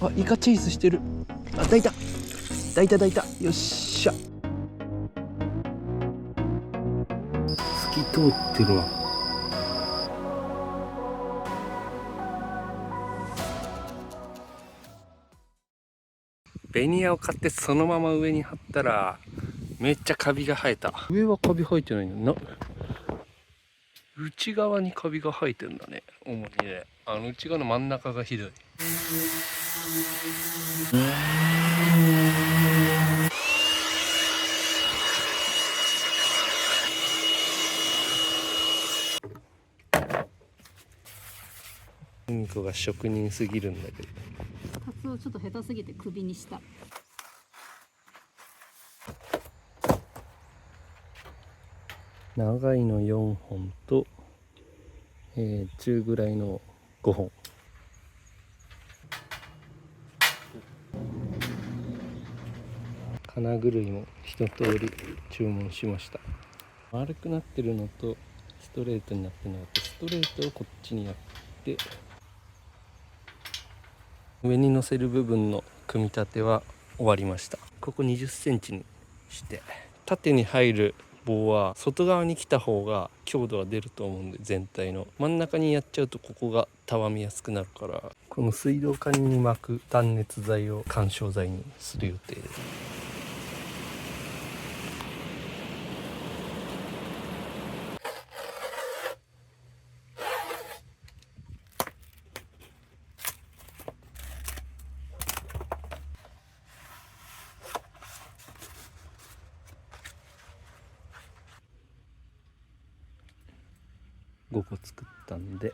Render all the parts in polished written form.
あ、イカチェイスしてる。あ、抱いた抱いた抱いた。よっしゃ。透き通ってるわ。ベニヤを買ってそのまま上に貼ったらめっちゃカビが生えた。上はカビ生えてないのな。内側にカビが生えてんだね、主にね。内側の真ん中がひどい。うんこが職人すぎるんだけど。カツオちょっと下手すぎて首にした。長いの4本と、中ぐらいの5本。金ぐるいも一通り注文しました。丸くなってるのとストレートになってるのがあって、ストレートをこっちにやって、上に乗せる部分の組み立ては終わりました。ここ20センチにして、縦に入る棒は外側に来た方が強度は出ると思うんで、全体の真ん中にやっちゃうとここがたわみやすくなるから、この水道管に巻く断熱材を緩衝材にする予定です。5個作ったんで、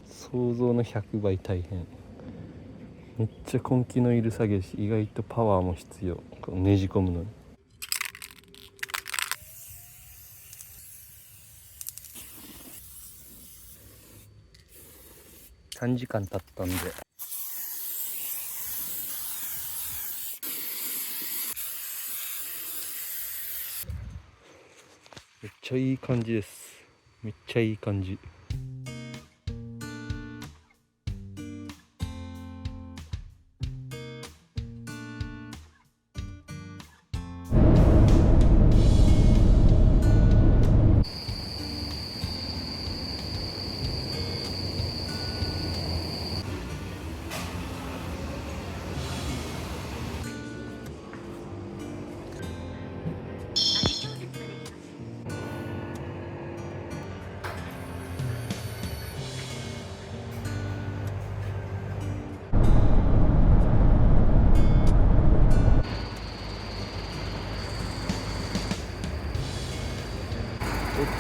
想像の100倍大変。めっちゃ根気のいる作業し、意外とパワーも必要。このねじ込むのに。3時間経ったんで、めっちゃいい感じです。めっちゃいい感じ。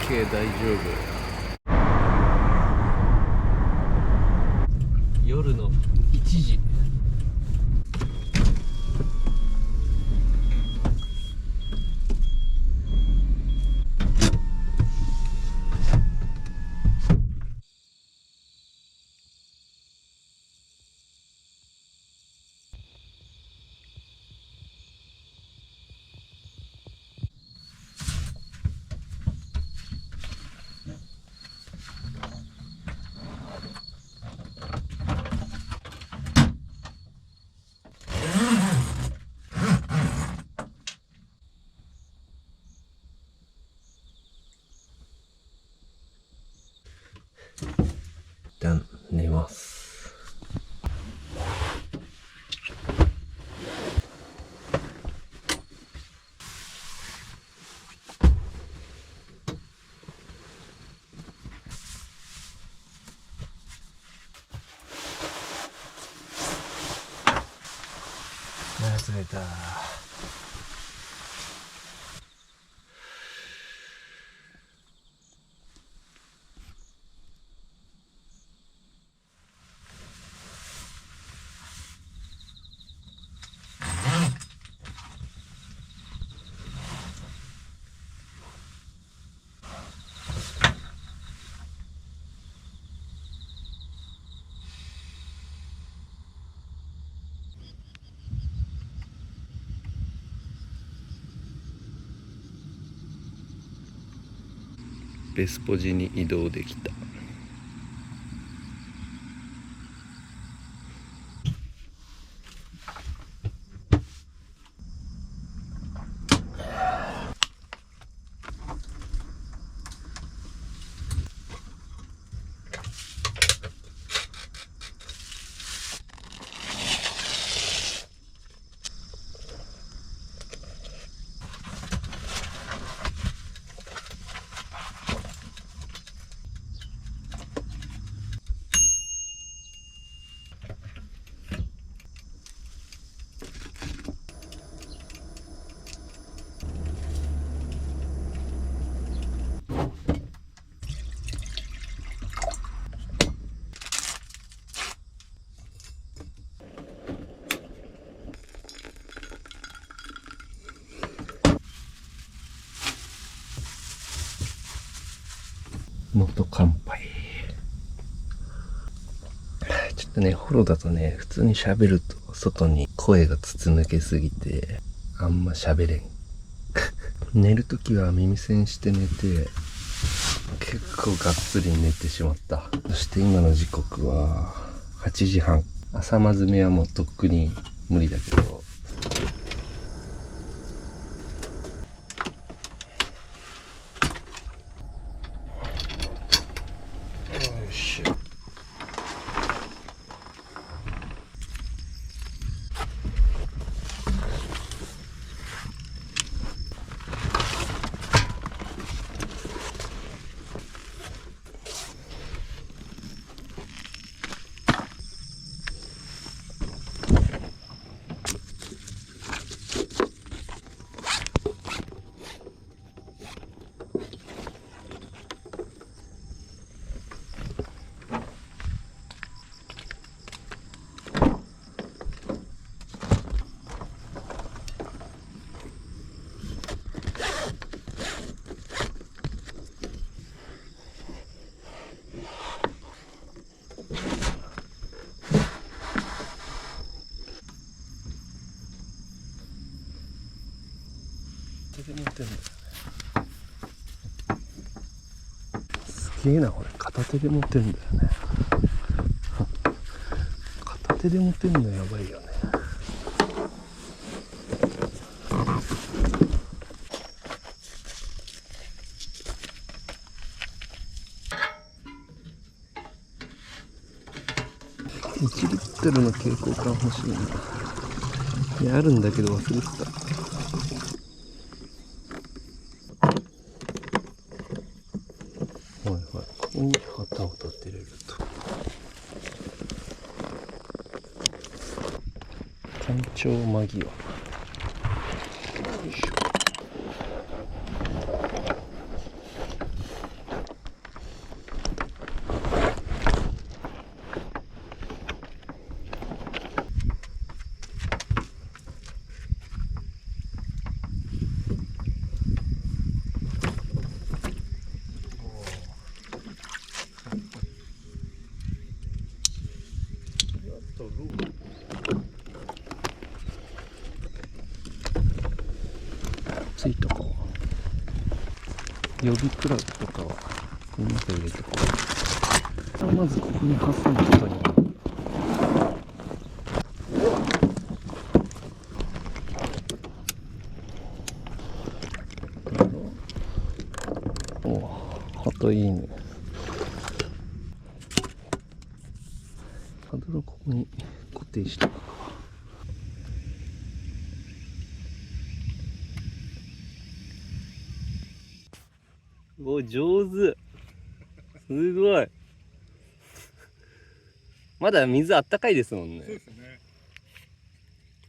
OK、大丈夫。夜の1時。一旦寝ます。疲れた。ベスポジに移動できた。能登乾杯。ちょっとね、ホロだとね、普通に喋ると外に声が筒抜けすぎてあんま喋れん。寝るときは耳栓して寝て、結構がっつり寝てしまった。そして今の時刻は8時半。朝まずめはもうとっくに無理だけど、よいしょ。手で持ってんだよね。すげえな、これ片手で持ってんだよね。片手で持ってんのやばいよね。1リットルの蛍光管欲しいな。いや、あるんだけど忘れてた。はいはい、ここに旗を立てれると。干潮間際。よいしょ。ついたか。予備クラブとかはこの中入れてこう。まずここに挟むことにおハトいいね。パドルをここに固定しておくか。お、上手。すごい。まだ水あったかいですもんね。そうですね。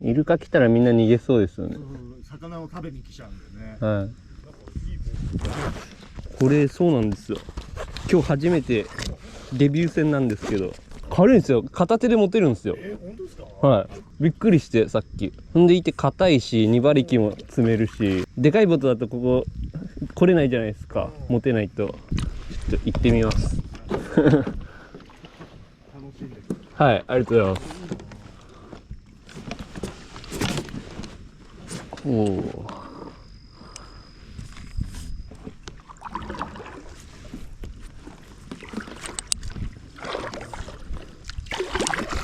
イルカ来たらみんな逃げそうですよね。魚を食べに来ちゃうんでね。はい。これそうなんですよ。今日初めてデビュー戦なんですけど、軽いんですよ。片手で持てるんですよ。本当ですか？はい。びっくりしてさっき。ほんでいて硬いし、2馬力も積めるし、でかいボートだとここ来れないじゃないですか。持てないと。ちょっと行ってみます。楽しいんです。はい、ありがとうございます。おお。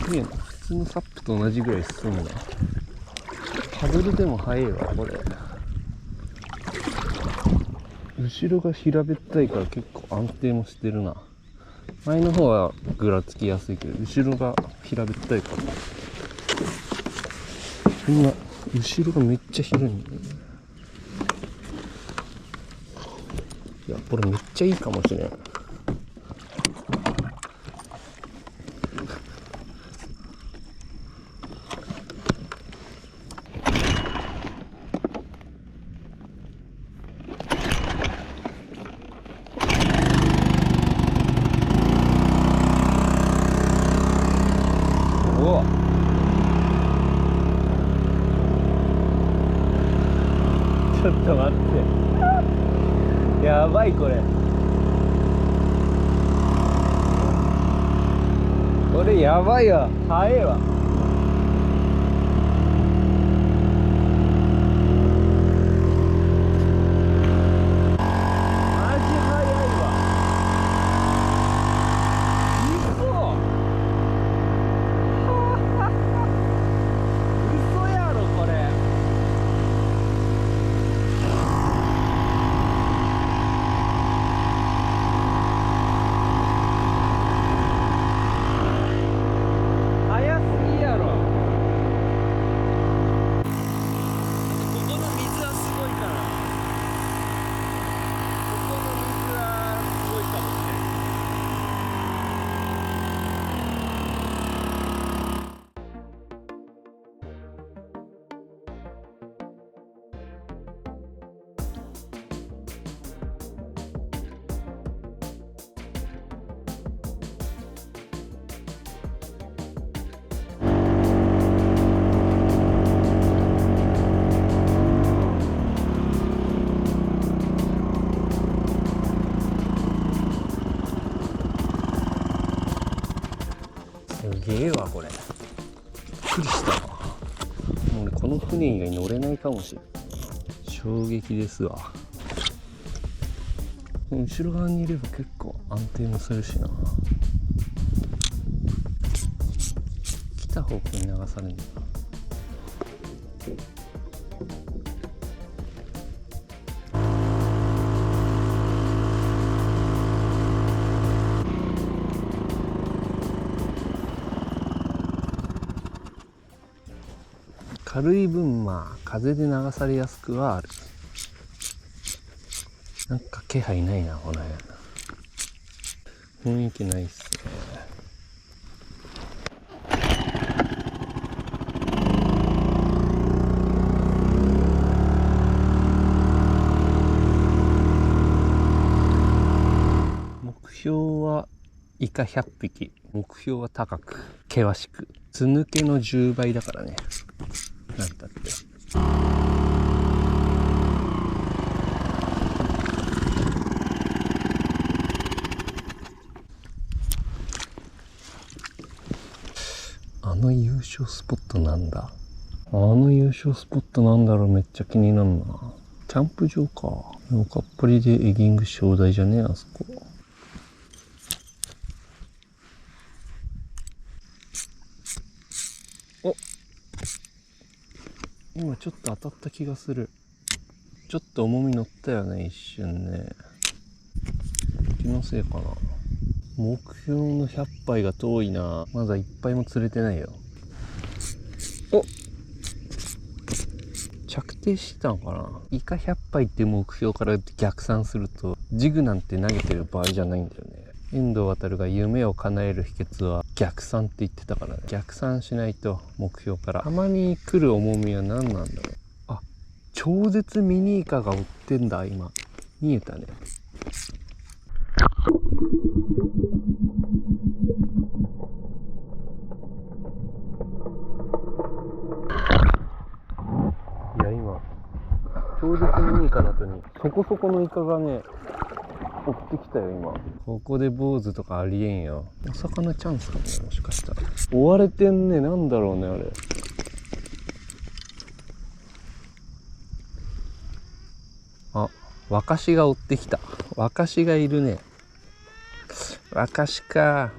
すげえな。普通のサップと同じぐらい進むな。パドルでも速いわこれ。後ろが平べったいから結構安定もしてるな。前の方はぐらつきやすいけど、後ろが平べったいから今後ろがめっちゃ広いんだよね。いやこれめっちゃいいかもしれん。おっ、ちょっと待って、やばいこれ。これやばいわ、速いわ。マジ速いわ。嘘やろこれ。速すぎやろ。ここの水はすごいから。ここの水はすごいかもしれない。すげえわこれ。びっくりしたわ。もう俺この船以外乗れないかもしれない。衝撃ですわ。後ろ側にいれば結構安定もするしな。来た方向に流されるんだな。軽い分まあ風で流されやすくはある。なんか気配ないなこの辺。雰囲気ないっすね。目標はイカ100匹。目標は高く険しく、図抜けの10倍だからね。なんだって。あの優勝スポットなんだ。あの優勝スポットなんだろう。めっちゃ気になるな。キャンプ場か。でもかっぱりでエギング正代じゃねえあそこ。お、今ちょっと当たった気がする。ちょっと重み乗ったよね一瞬ね。気のせいかな。目標の100杯が遠いな。まだ1杯も釣れてないよ。お、着底してたのかな。イカ100杯っていう目標から逆算するとジグなんて投げてる場合じゃないんだよね。遠藤航が夢を叶える秘訣は逆算って言ってたからね。逆算しないと目標から。たまに来る重みは何なんだろう。あ、超絶ミニイカが追ってんだ今。見えたね。いや今超絶ミニイカの後にそこそこのイカがね追ってきたよ今。ここで坊主とかありえんよ。お魚チャンスかもね、もしかしたら。追われてんね。なんだろうねあれ。あ、ワカシが追ってきた。ワカシがいるね。ワカシか。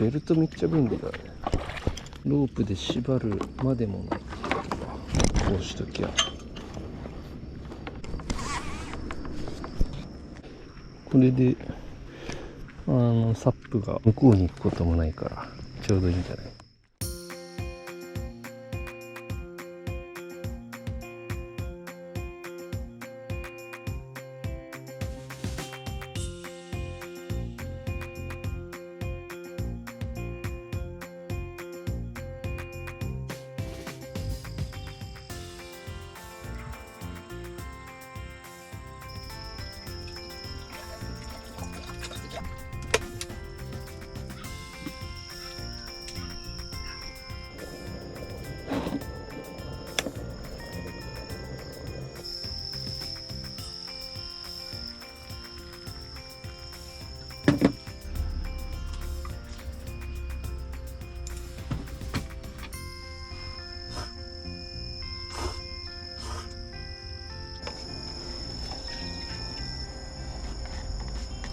ベルトめっちゃ便利だね。ロープで縛るまでもない。こうしときゃ。これでサップが向こうに行くこともないからちょうどいいんじゃない？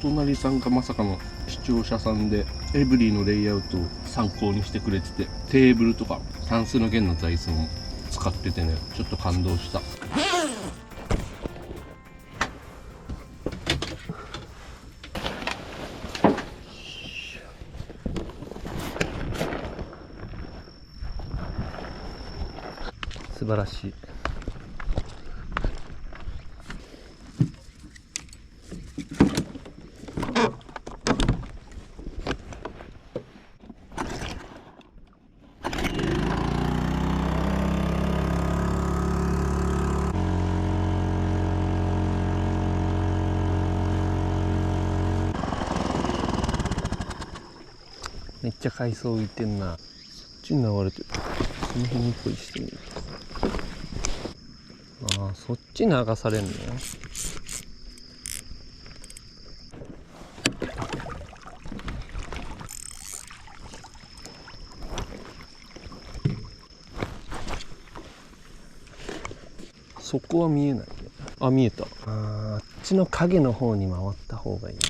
隣さんがまさかの視聴者さんで、エブリィのレイアウトを参考にしてくれてて、テーブルとかタンスの弦の座椅子も使っててね、ちょっと感動した。素晴らしい。めっちゃ海藻浮いてんな。そっちに流れてる。この辺にポイしてみると。ああ、そっちに流されんの？そこは見えないね。あ、見えた。あっちの影の方に回った方がいいな。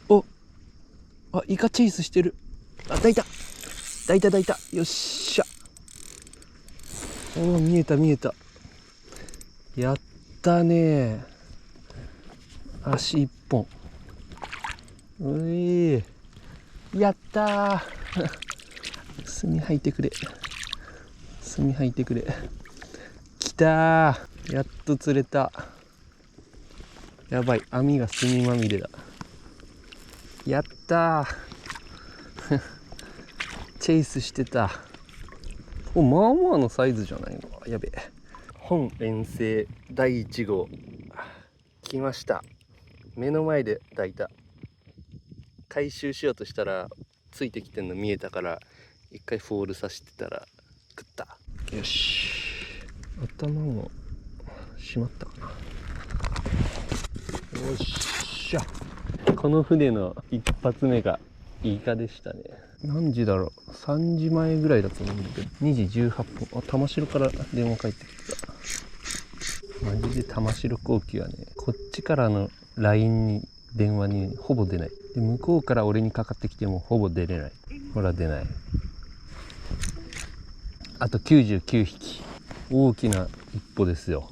お、あ、イカチェイスしてる。あ、抱いた。抱いた抱いた。よっしゃ。お、見えた見えた。やったね。足一本。うい、やったー。墨吐いてくれ。墨吐いてくれ。きたー。やっと釣れた。やばい、網が墨まみれだ。やったー。チェイスしてた。お、まあまあのサイズじゃないの。やべえ。本遠征第1号来ました。目の前で抱いた。回収しようとしたらついてきてんの見えたから一回フォールさせてたら食った。よし、頭もしまったかな。よっしゃ。この船の一発目がイカでしたね。何時だろう、3時前ぐらいだと思うんだけど、2時18分。あ、玉城から電話返ってきた。マジで玉城航機はね、こっちからの LINE に電話にほぼ出ない。で、向こうから俺にかかってきてもほぼ出れない。ほら出ない。あと99匹。大きな一歩ですよ。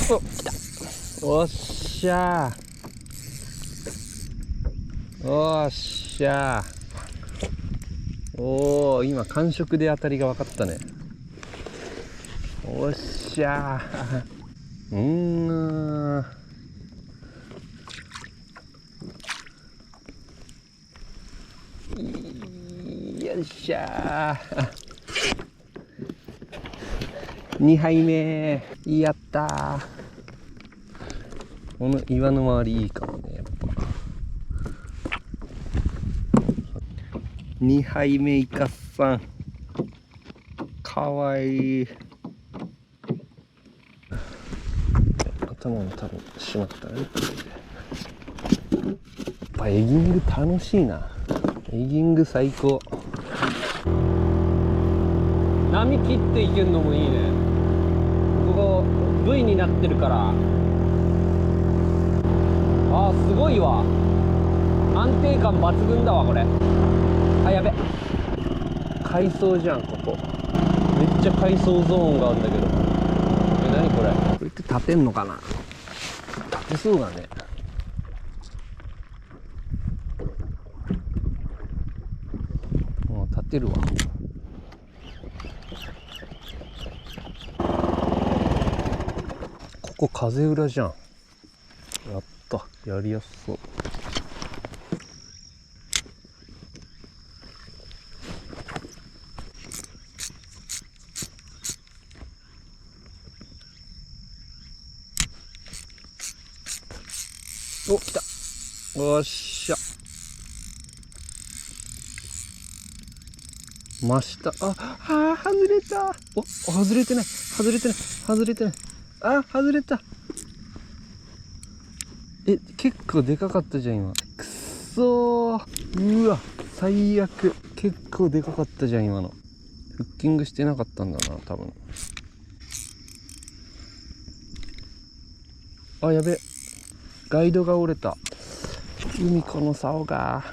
お、来た。おっしゃー。おっしゃー。おー、今感触で当たりが分かったね。おっしゃー。よっしゃー。2杯目。やったー。この岩の周りいいかもね、やっぱ。2杯目イカさんかわいい。頭も多分しまったね。やっぱエギング楽しいな。エギング最高。波切っていけるのもいいね。ここ V になってるから。あーすごいわ。安定感抜群だわこれ。あやべ、海藻じゃんここ。めっちゃ海藻ゾーンがあるんだけど。何これ。これって立てんのかな。立てそうだね。もう立てるわ。ここ風裏じゃん。やった、やりやすそう。お、来た。よっしゃ。真下。外れた。お、外れてない。外れてない。外れてない。外れた。結構でかかったじゃん、今。くっそー。うわ、最悪。結構でかかったじゃん、今の。フッキングしてなかったんだな、多分。やべ。ガイドが折れた。海この竿が。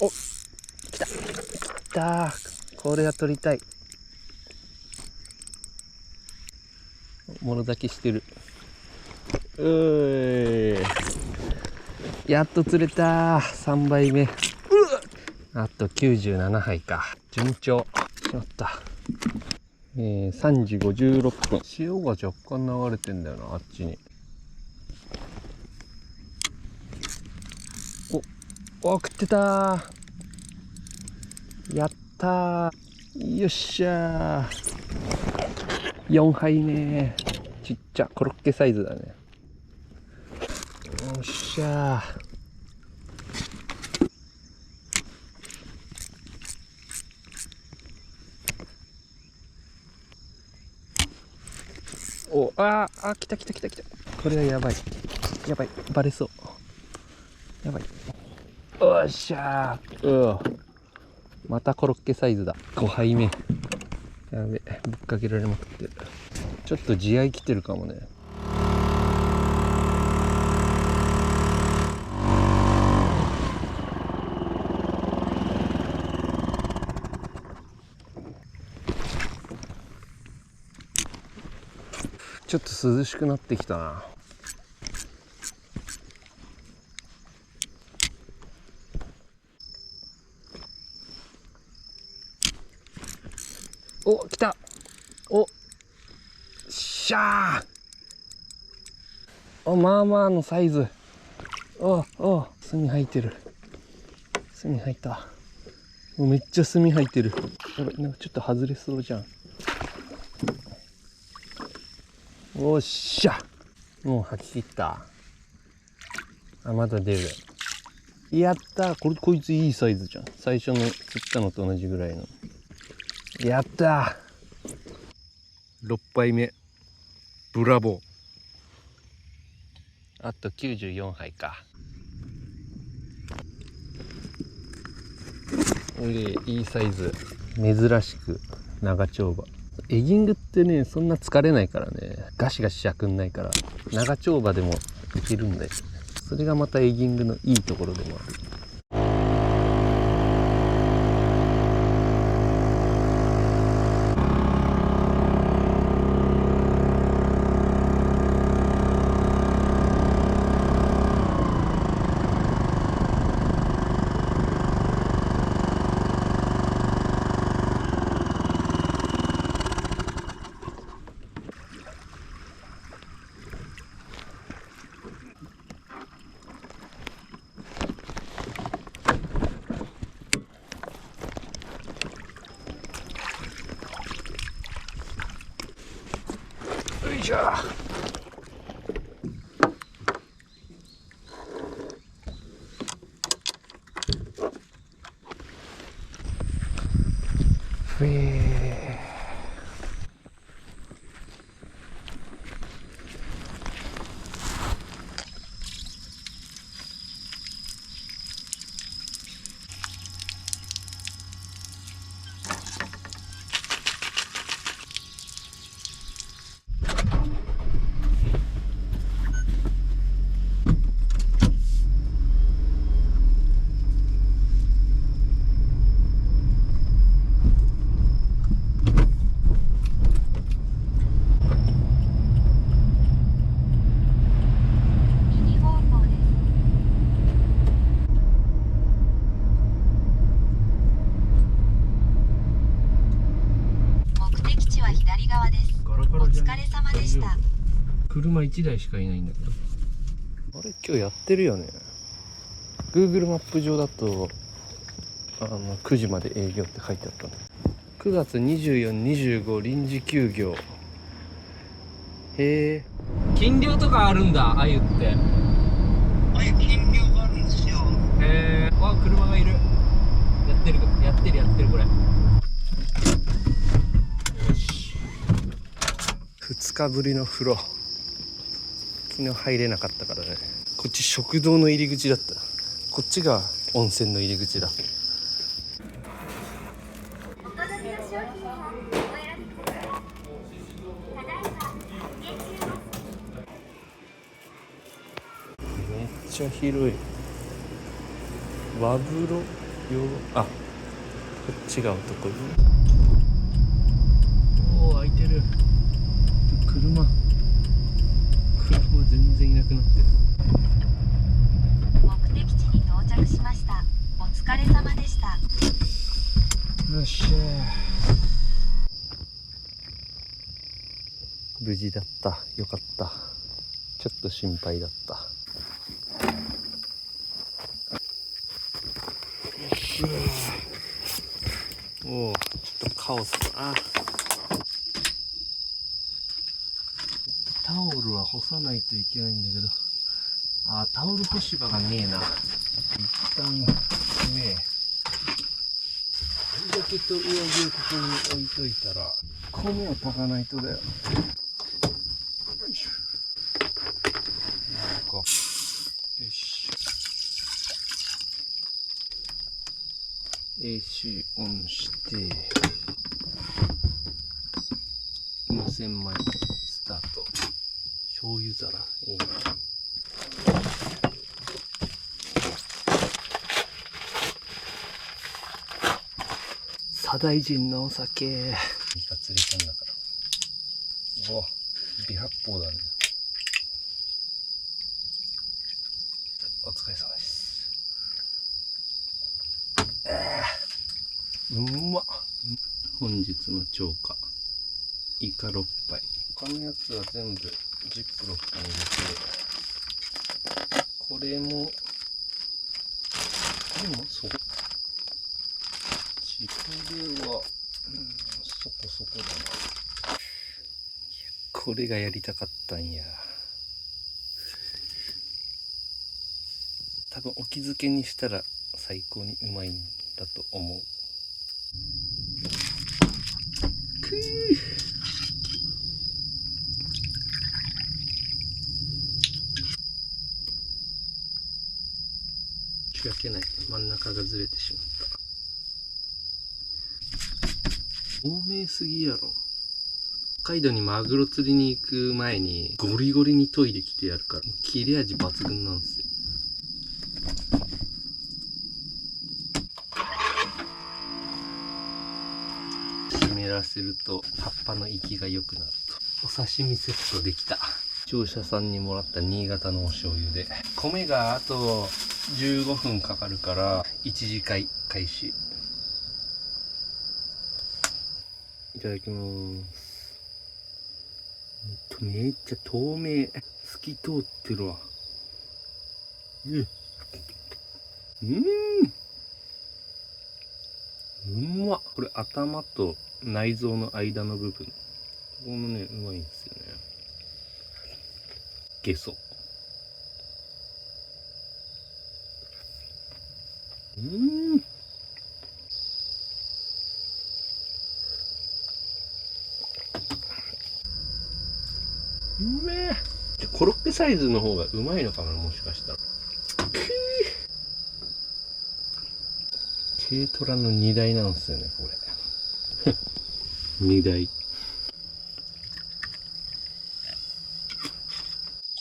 お、来た。来た。これは取りたい。もろ咲きしてる。やっと釣れた。3杯目。あと97杯か。順調。しまった。3時56分。潮が若干流れてんだよな、あっちに。食ってたー。やったー。よっしゃー。4杯目。ちっちゃ。コロッケサイズだね。よっしゃー。来た来た来た来た。これはやばい。やばい。バレそう。やばい。おっしゃー。またコロッケサイズだ。5杯目。やべ、ぶっかけられまくってる。ちょっと地合い来てるかもね。ちょっと涼しくなってきたな。来た。しゃー。まあまあのサイズ。炭入ってる。炭入った。めっちゃ炭入ってる。やばい、なんかちょっと外れそうじゃん。おっしゃ。もう吐き切った。まだ出る。やったー。こいついいサイズじゃん。最初の釣ったのと同じぐらいの。やったー。6杯目。ブラボー。あと94杯か。いいサイズ。珍しく長丁場。エギングってね、そんな疲れないからね。ガシガシしゃくんないから、長丁場でもいけるんだよ。それがまたエギングのいいところでもある。しゃ。ふえ右方向です。目的地は左側です。ガラガお疲ラじゃない？れ様でした。車1台しかいないんだけど、あれ今日やってるよね。 Google マップ上だと9時まで営業って書いてあったの。9月24、25臨時休業。へえ、禁漁とかあるんだ、鮎って。鮎禁漁があるんですよ。へえ、わ、車がいる。やってるこれ。よし、2日ぶりの風呂。昨日入れなかったからね。こっち食堂の入り口だった。こっちが温泉の入り口だ。めっちゃ広い。和風呂用、あ、こっちが男湯。おお、開いてる。車全然いなくなってる。目的地に到着しました。お疲れ様でした。よっしゃー、無事だった。よかった。ちょっと心配だった。おお、ちょっとカオスだな。タオルは干さないといけないんだけど、タオル干し場がねえな。一旦上、ジャケット上着をここに置いといたら、米を炊かないとだよ。よいしょ。よし。AC オンして、無洗米スタート。醤油皿いいね。左大臣のお酒。イカ釣れたんだから。うわ、微発泡だね。お疲れ様です。うまっ。本日の釣果、イカ6杯。他のやつは全部ジップロックに入れて、これもそう。ちくわは、そこそこだな。これがやりたかったんや。多分沖漬けにしたら最高にうまいんだと思う。くー、仕訳ない。真ん中がずれてしまった。透明すぎやろ。北海道にマグロ釣りに行く前にゴリゴリに研いできてやるから、切れ味抜群なんですよ。湿らせると葉っぱの生きが良くなると。お刺身セットできた。視聴者さんにもらった新潟のお醤油で、米があと15分かかるから1次会開始。いただきます。めっちゃ透明、透き通ってるわ。うまっ。これ頭と内臓の間の部分、ここもねうまいんですよね。けそう。うめえ。コロッケサイズの方がうまいのかな、もしかしたら。軽トラの荷台なんですよね、これ。荷台。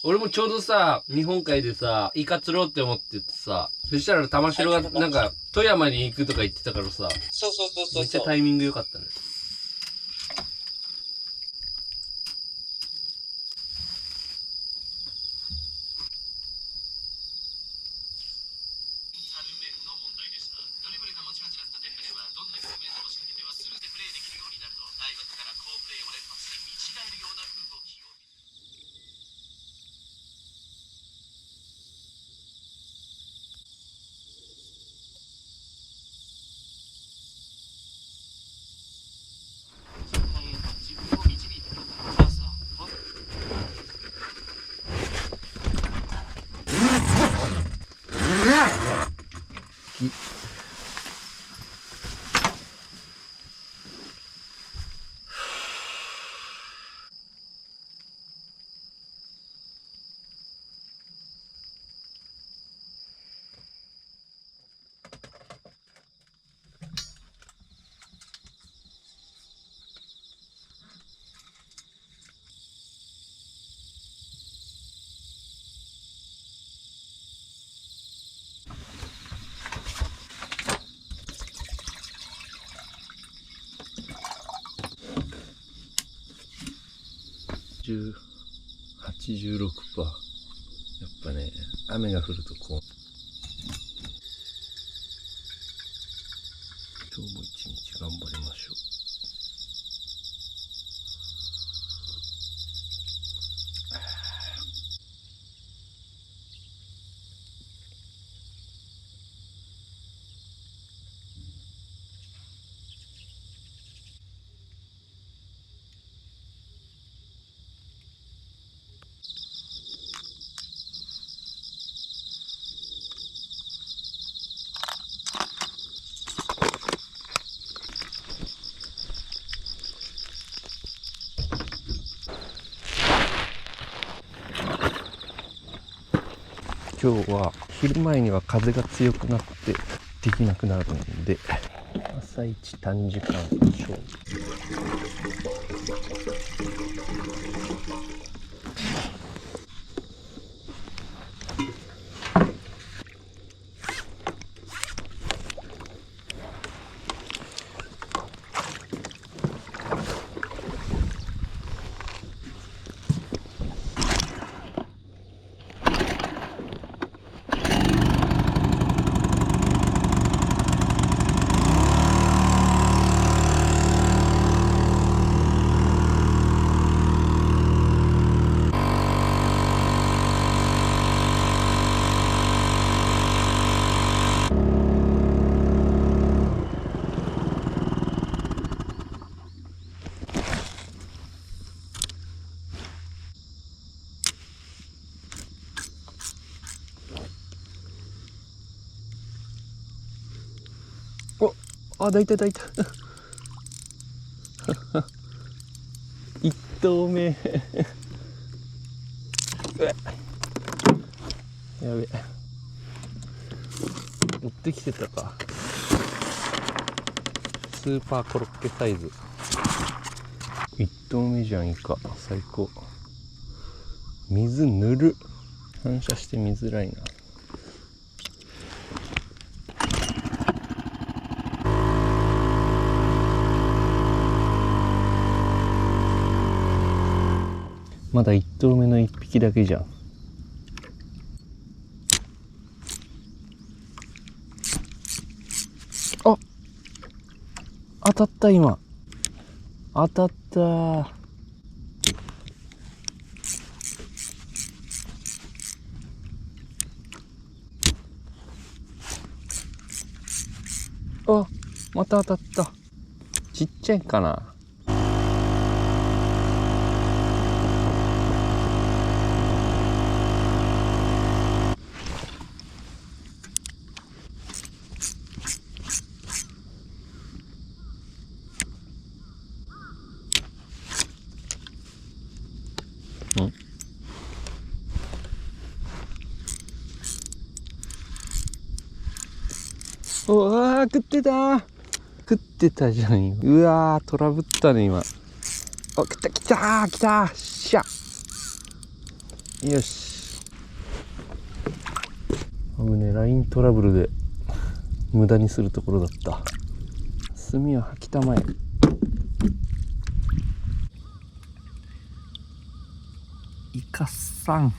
俺もちょうどさ、日本海でさ、イカ釣ろうって思っててさ、そしたら玉城がなんか富山に行くとか言ってたからさ、そうそうそうそう。めっちゃタイミング良かったね。86%。やっぱね、雨が降るとこう。今日も一日頑張りましょう。今日は昼前には風が強くなってできなくなるんで、朝一短時間勝負。あ、抱いた。一投目。やべ。持ってきてたか。スーパーコロッケサイズ。一投目じゃん、イカ。最高。水ぬる。反射して見づらいな。まだ1投目の1匹だけじゃん。あ、当たった。今当たった。あ、また当たった。ちっちゃいかな。うわー、食ってたじゃんよ。うわー、トラブったね今。あ、来たしゃ。よし。危ねえ、ライントラブルで無駄にするところだった。炭は吐きたまえ。イカさん。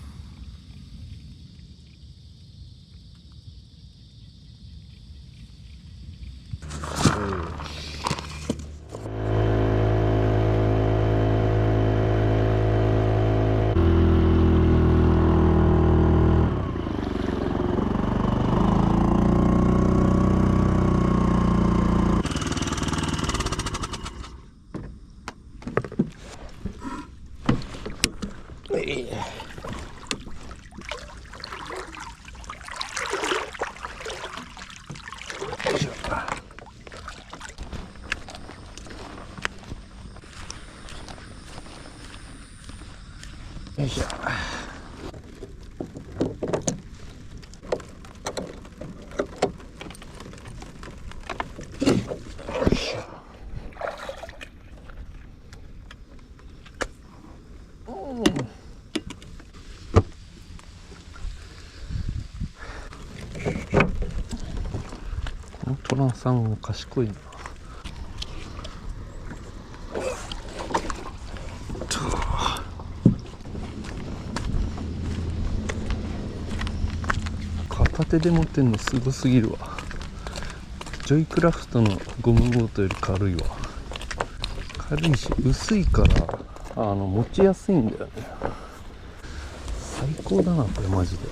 よいしょ。このトランさんも賢いな。片手で持ってんのすごすぎるわ。ジョイクラフトのゴムボートより軽いわ。軽いし薄いから持ちやすいんだよね。最高だなこれマジで。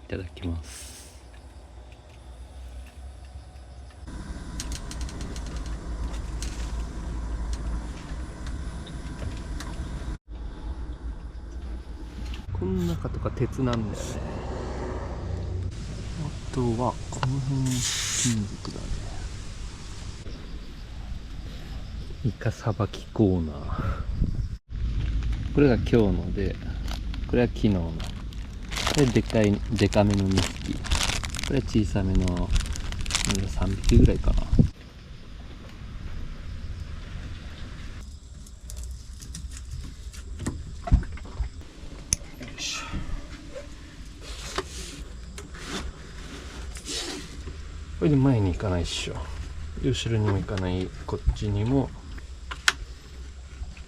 いただきます。この中とか鉄なんだよね。あとはこの辺も金属だね。イカさばきコーナー。これが今日ので、これは昨日の。これでかめの2匹。これは小さめの3匹ぐらいかな。よいしょ。これで前に行かないっしょ。後ろにも行かない、こっちにも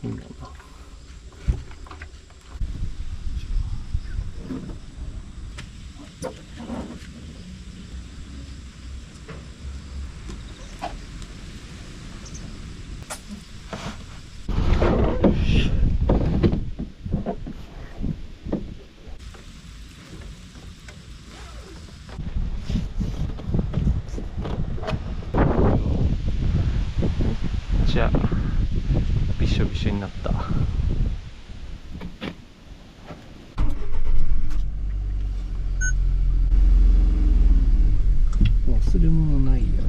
いいんだな。ちゃびしょびしょになった。忘れ物ないやな。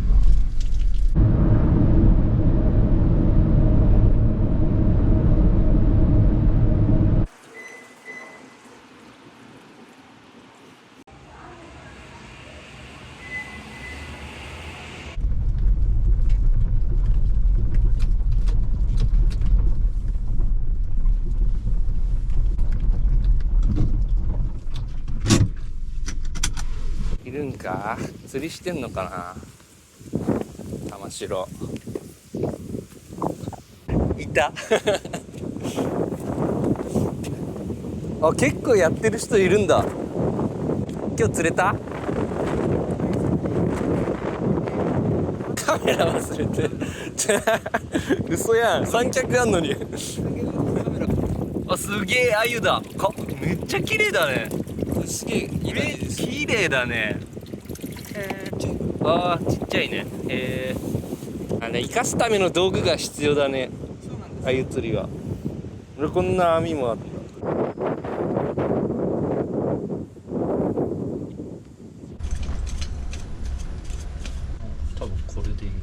いるんか？釣りしてんのかな？玉城いたあ、結構やってる人いるんだ。今日釣れた？カメラ忘れて嘘やん、三脚あんのにあ、すげえ鮎だ。めっちゃ綺麗だね。すげえいい感じです。綺麗だね。あー、ちっちゃいね。あれ生かすための道具が必要だね。鮎釣りは。俺こんな網もあるんだ。多分これでいいな。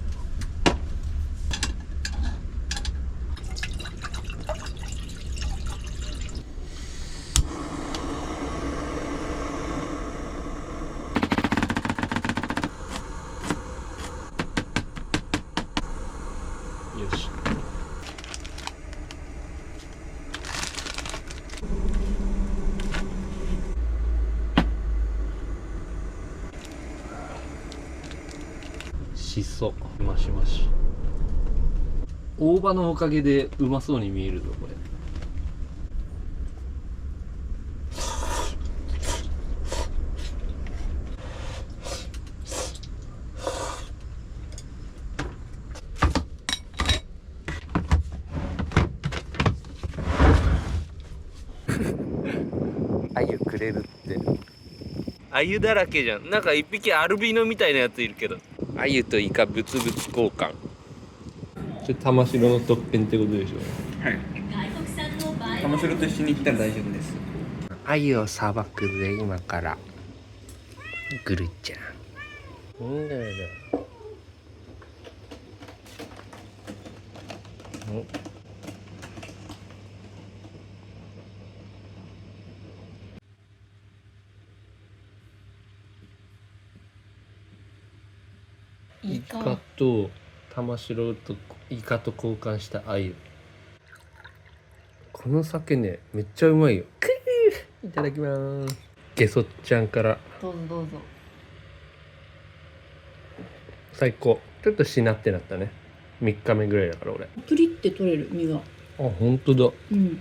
よし。しそマシマシ。大葉のおかげでうまそうに見えるぞこれ。鮎くれるって鮎だらけじゃん。なんか一匹アルビノみたいなやついるけど、鮎とイカ物々交換。それ玉城の特権ってことでしょ。はい。玉城と一緒に行ったら大丈夫です。鮎をさばくぜ今からぐるちゃん。うんだよイカと玉城とイカと交換した鮎。この酒ねめっちゃうまいよ。いただきます。ゲソちゃんからどうぞどうぞ。最高。ちょっとしなってなったね。3日目ぐらいだから俺。プリって取れる身が。あ、本当だ。うん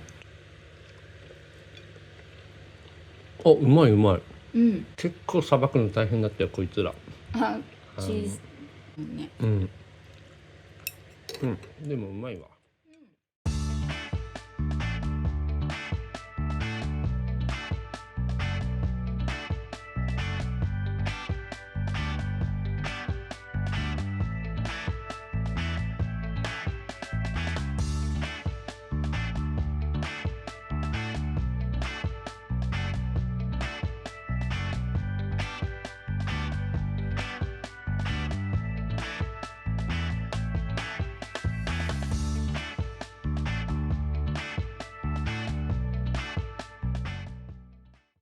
あ、うまいうまい。うん。結構さばくの大変だったよこいつら。あ、チーズね。うん。うん、でもうまいわ。